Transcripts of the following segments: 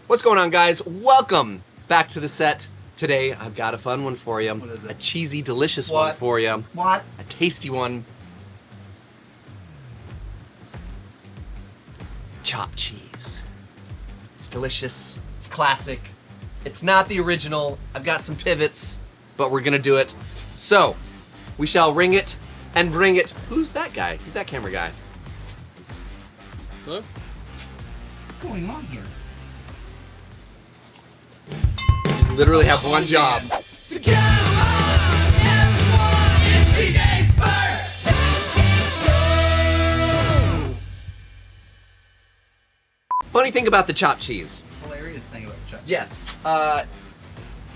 What's going on, guys? Welcome back to the set. Today, I've got a fun one for you. What is it? A cheesy, delicious one for you. What? A tasty one. Chopped cheese. It's delicious. It's classic. It's not the original. I've got some pivots, but we're gonna do it. So, we shall ring it and bring it. Who's that guy? Who's that camera guy? Hello? What's going on here? You literally have one job. So come on, everyone, it's today's first show. Funny thing about the chopped cheese. Hilarious thing about Chuck. Yes.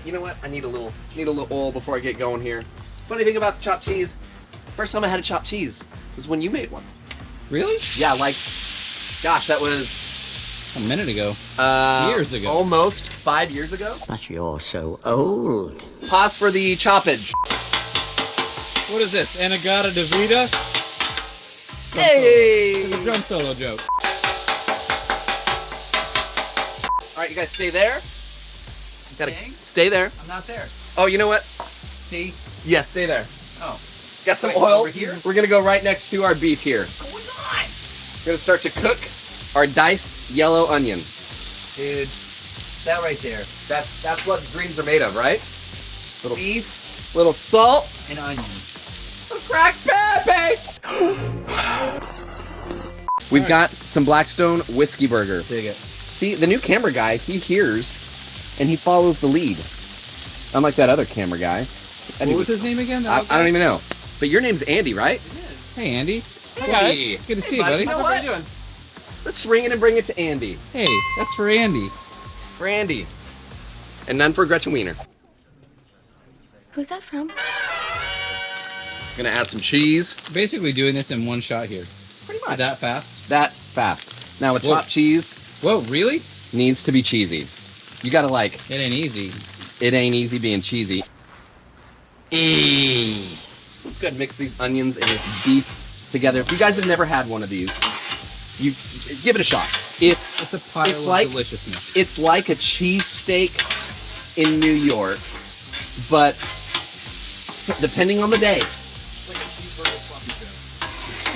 You know what? I need a little oil before I get going here. Funny thing about the chopped cheese. First time I had a chopped cheese was when you made one. Really? Yeah, like, gosh, that was A minute ago. Years ago. Almost 5 years ago. But you're so old. Pause for the choppage. What is this? Anagata Davida? Hey! It's a drum solo joke. All right, you guys stay there. You gotta Staying? stay there. I'm not there. Oh, you know what? See? Yes, stay there. Oh. Got some Wait, oil. over here? We're gonna go right next to our beef here. What's going on? We're gonna start to cook our diced yellow onion. Dude, that right there. That's what greens are made of, right? Little Beef little salt, and onions. little cracked pepper. We've got some Blackstone Whiskey Burger. Dig it. See, the new camera guy, he hears and he follows the lead. Unlike that other camera guy. What was his name again? I don't even know. But your name's Andy, right? Hey, Andy. Hey. Guys. Good to see you, buddy. You know what? Let's ring it and bring it to Andy. Hey, that's for Andy. For Andy. And none for Gretchen Wiener. Who's that from? Gonna add some cheese. Basically doing this in one shot here. Pretty much. That fast? That fast. Now with Whoa. chopped cheese, Whoa, really? needs to be cheesy. You gotta like, It ain't easy. it ain't easy being cheesy. Let's go ahead and mix these onions and this beef together. If you guys have never had one of these, you give it a shot. It's It's a pile It's of like- deliciousness. it's like a cheesesteak in New York, but depending on the day.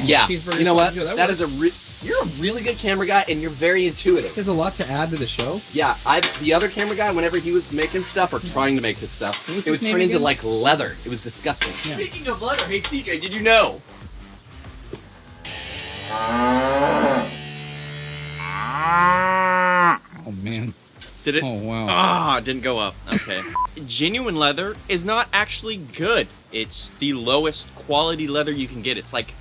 Yeah, Cheeseburger you know what? sloppy Joe, that That is you're a really good camera guy, and you're very intuitive. There's a lot to add to the show. Yeah, the other camera guy, whenever he was making stuff or trying to make his stuff, What was it would his name turn into again? like leather. It was disgusting. Yeah. Speaking of leather, hey CJ, did you know? Oh, man. Did it? Oh, wow. Ah, it didn't go up. Okay. Genuine leather is not actually good. It's the lowest quality leather you can get. It's like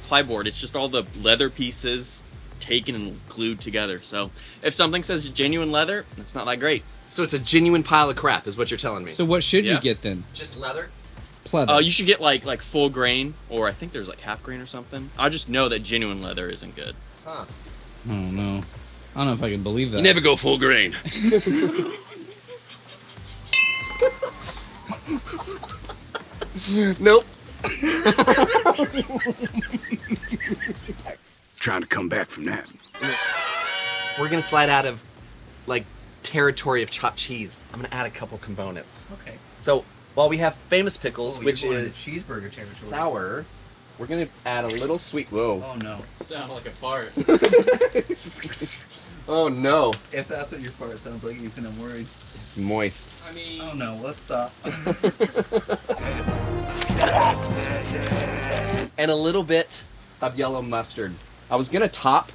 plyboard. It's just all the leather pieces taken and glued together. So if something says genuine leather, it's not that great. So it's a genuine pile of crap, is what you're telling me. So what should you Yeah. get then? Just leather? Pleather. You should get like full grain, or I think there's like half grain or something. I just know that genuine leather isn't good. Huh. Oh, no. I don't know if I can believe that. You never go full grain. Nope. Trying to come back from that. We're gonna slide out of like territory of chopped cheese. I'm gonna add a couple components. Okay. So while we have famous pickles, Oh, you're which going is into cheeseburger territory. sour, we're gonna add a little sweet. Whoa. Oh no. Sound like a fart. Oh no. If that's what your fart sounds like, even I'm worried. It's moist. I mean, Oh no, let's stop. And a little bit of yellow mustard. I was gonna top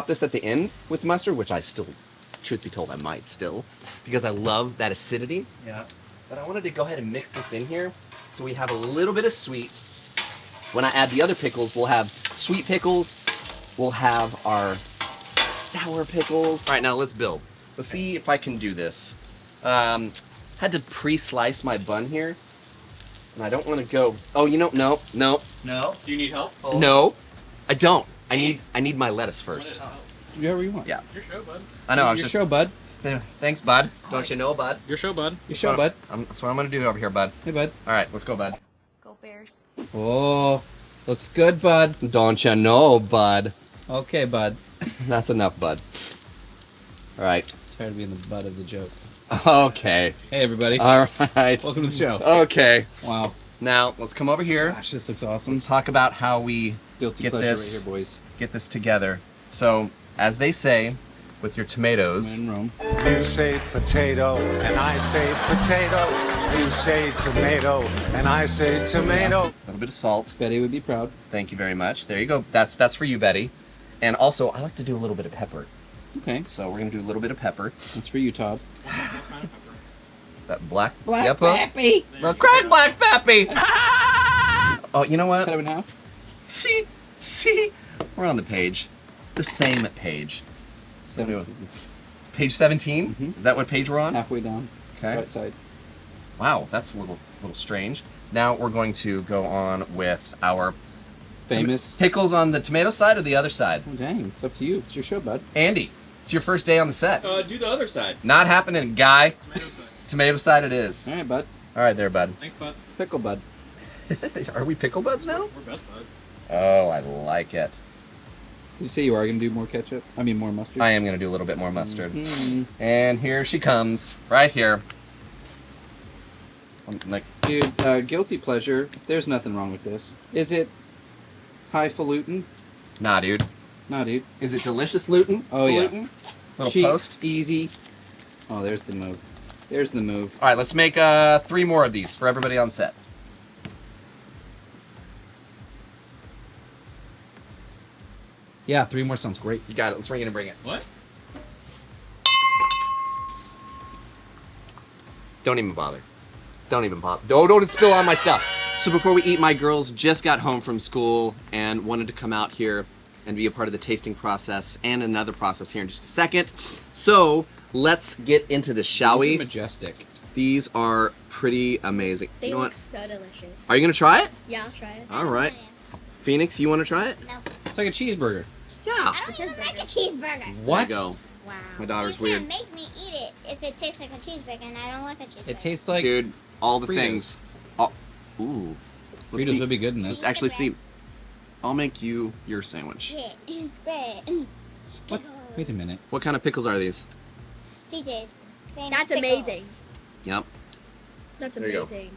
this at the end with mustard, which I still, truth be told, I might still, because I love that acidity. Yeah. But I wanted to go ahead and mix this in here, so we have a little bit of sweet. When I add the other pickles, we'll have sweet pickles. We'll have our sour pickles. All right, now let's build. Let's see if I can do this. Had to pre-slice my bun here, and I don't want to go. Oh, you know, no. No? do you need help? Hold. No, I don't. I need my lettuce first. Do whatever you want. Yeah. Your show, bud. I know. I was Your just. show, bud. Thanks, bud. Don't you know, bud? Your show, bud. Your show, bud. That's what I'm gonna do over here, bud. Hey, bud. All right, let's go, bud. Go Bears. Oh, looks good, bud. Don't you know, bud? Okay, bud. That's enough, bud. All right. Tired of being the butt of the joke. Okay. Hey, everybody. All right. Welcome to the show. Okay. Wow. Now let's come over here. Gosh, this looks awesome. Let's talk about how we Guilty get pleasure this right here, boys. get this together. So, as they say, with your tomatoes. I'm in Rome. You say potato, and I say potato. You say tomato, and I say tomato. A little bit of salt. Betty would be proud. Thank you very much. There you go. That's for you, Betty. And also, I like to do a little bit of pepper. Okay. So we're gonna do a little bit of pepper. That's for you, Todd. That black Pappy. The crack black pappy. Oh, you know what? Cut him in half. See, we're on the page, the same page. 17. Page 17. Mhm. Is that what page we're on? Halfway down. Okay. Right side. Wow, that's a little strange. Now we're going to go on with our Famous. pickles on the tomato side or the other side. Oh, dang. It's up to you. It's your show, bud. Andy, it's your first day on the set. Do the other side. Not happening, guy. Tomato side. Tomato side it is. All right, bud. All right there, bud. Thanks, bud. Pickle, bud. Are we pickle buds now? We're best buds. Oh, I like it. Did you say you are going to do more ketchup? I mean, more mustard? I am going to do a little bit more mustard. Mhm. And here she comes, right here. Next. Dude, guilty pleasure. There's nothing wrong with this. Is it highfalutin? Nah, dude. Nah, dude. Is it delicious Luton? Oh, yeah. Falutin? Little Cheap, post. easy. Oh, there's the move. There's the move. All right, let's make 3 more of these for everybody on set. Yeah, 3 more sounds great. You got it. Let's ring it and bring it. What? Don't even bother. Don't even bother. Don't spill on my stuff. So before we eat, my girls just got home from school and wanted to come out here and be a part of the tasting process and another process here in just a second. So let's get into this, shall These are we? majestic. These are pretty amazing. They You know look what? so delicious. Are you gonna try it? Yeah, I'll try it. All right. Phoenix, you want to try it? No. It's like a cheeseburger. Yeah. I don't even like a cheeseburger. There you go. Wow. My daughter's You weird. can't make me eat it if it tastes like a cheeseburger, and I don't like a cheeseburger. It tastes like Dude, all the Fritos. things. Oh, ooh. Let's Fritos see. would be good in Let's this. actually see. I'll make you your sandwich. Yeah, bread. What? Wait a minute. What kind of pickles are these? CJ's famous That's pickles. amazing. Yep. That's There you go. amazing.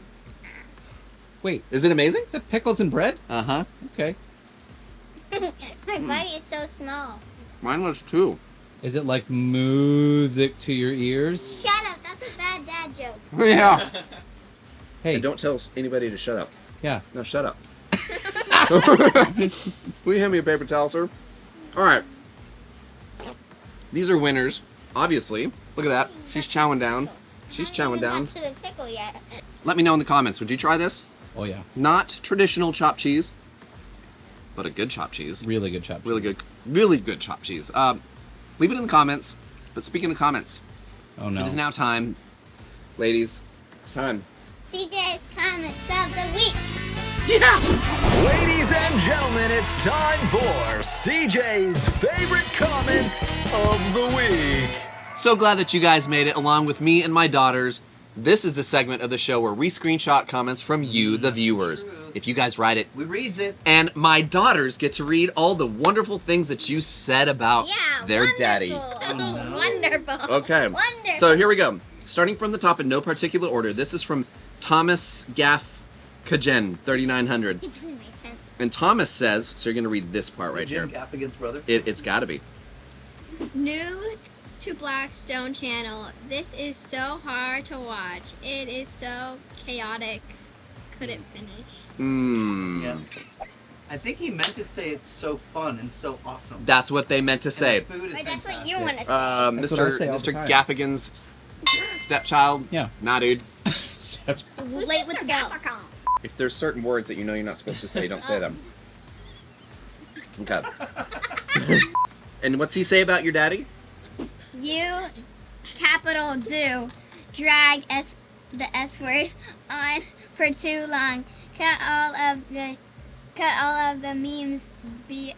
Wait, Is it amazing? is that pickles and bread? Uh-huh. Okay. My body is so small. Mine was too. Is it like music to your ears? Shut up, that's a bad dad joke. Yeah. Hey, And don't tell anybody to shut up. yeah. No, shut up. Will you hand me a paper towel, sir? All right. These are winners, obviously. Look at that. She's chowing down. She's chowing down. Not to the pickle yet. Let me know in the comments. Would you try this? Oh yeah. Not traditional chopped cheese, but a good chopped cheese. Really good chop. Really good chopped cheese. Leave it in the comments. But speaking of comments, Oh no. it is now time, ladies. It's time. CJ's comments of the week. Ladies and gentlemen, it's time for CJ's favorite comments of the week. So glad that you guys made it along with me and my daughters. This is the segment of the show where we screenshot comments from you, the viewers. If you guys write it, We reads it. and my daughters get to read all the wonderful things that you said about Yeah, their wonderful. daddy. Wonderful. Okay, Wonderful. so here we go. Starting from the top in no particular order. This is from Thomas Gaff Kajen, 3900. It doesn't make sense. And Thomas says, so you're going to read this part right Jim here. Gaffigan's brother. It's got to be. New to Blackstone channel. This is so hard to watch. It is so chaotic. Couldn't finish. Mmm. Yeah. I think he meant to say it's so fun and so awesome. That's what they meant to say. And the food is Right, that's what fantastic. you want to say. That's what I Mr. say all the Mr. time. Gaffigan's stepchild. Yeah. Nah, dude. Who's Late with Mr. the bell. Gaffercon? If there's certain words that you know you're not supposed to say, don't say them. Okay. And what's he say about your daddy? You, capital do, drag the S word on for too long. Cut all of the memes BS.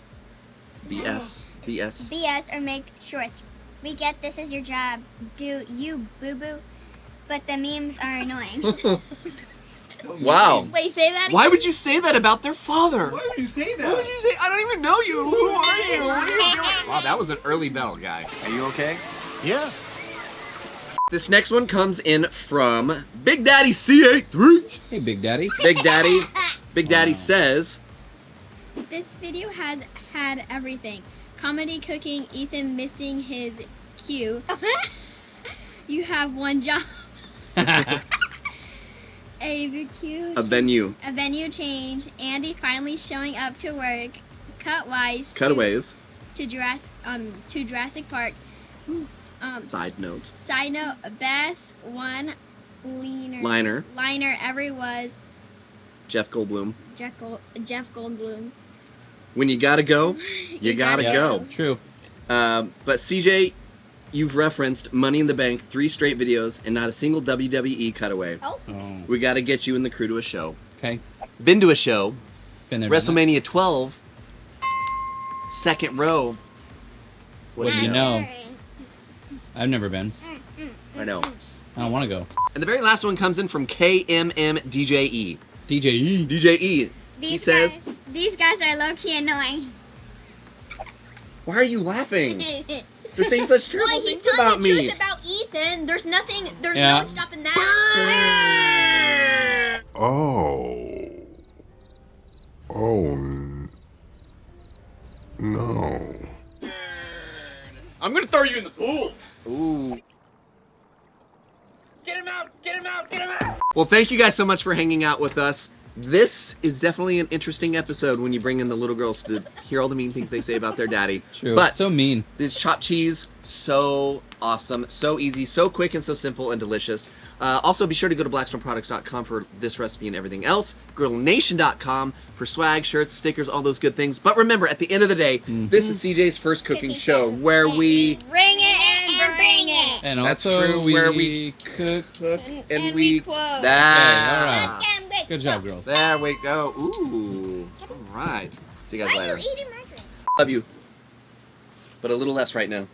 BS. BS or make shorts. We get this is your job. Do you boo boo? But the memes are annoying. Wow. Wait, say that Why would you say that about their father? Why would you say that? Why would you say, I don't even know you. Who are you? What are you doing? Wow, that was an early bell, guy. Are you okay? Yeah. This next one comes in from Big Daddy C83. Hey, Big Daddy. Big Daddy says, This video has had everything. Comedy, cooking, Ethan missing his cue. You have one job. A venue change. Andy finally showing up to work. Cutaways to Jurassic Park. Side note, best one liner ever was Jeff Goldblum. Jeff Goldblum. When you gotta go, you gotta go. True. But CJ, you've referenced Money in the Bank 3 straight videos and not a single WWE cutaway. Oh. We gotta get you and the crew to a show. Okay. Been to a show. Been there. WrestleMania 12. Second row. What do you know? I've never been. I know. I don't want to go. And the very last one comes in from KMMDJE. DJE. DJE. He says, These guys are low-key annoying. why are you laughing? They're saying such terrible things about me. Truth about Ethan. There's no stopping that. No. I'm gonna throw you in the pool. Ooh. Get him out! Get him out! Get him out! Well, thank you guys so much for hanging out with us. This is definitely an interesting episode when you bring in the little girls to hear all the mean things they say about their daddy. True. But so mean. this chopped cheese, so awesome, so easy, so quick, and so simple and delicious. Also, be sure to go to blackstoneproducts.com for this recipe and everything else. GriddleNation.com for swag, shirts, stickers, all those good things. But remember, at the end of the day, this is CJ's first cooking show where we Bring it and bring it. And That's also, true, where we cook. and we quote. Ah. Okay, all right. Good job, girls. There we go. Ooh. All right. See you guys Why are later. you eating my drink? Love you. But a little less right now.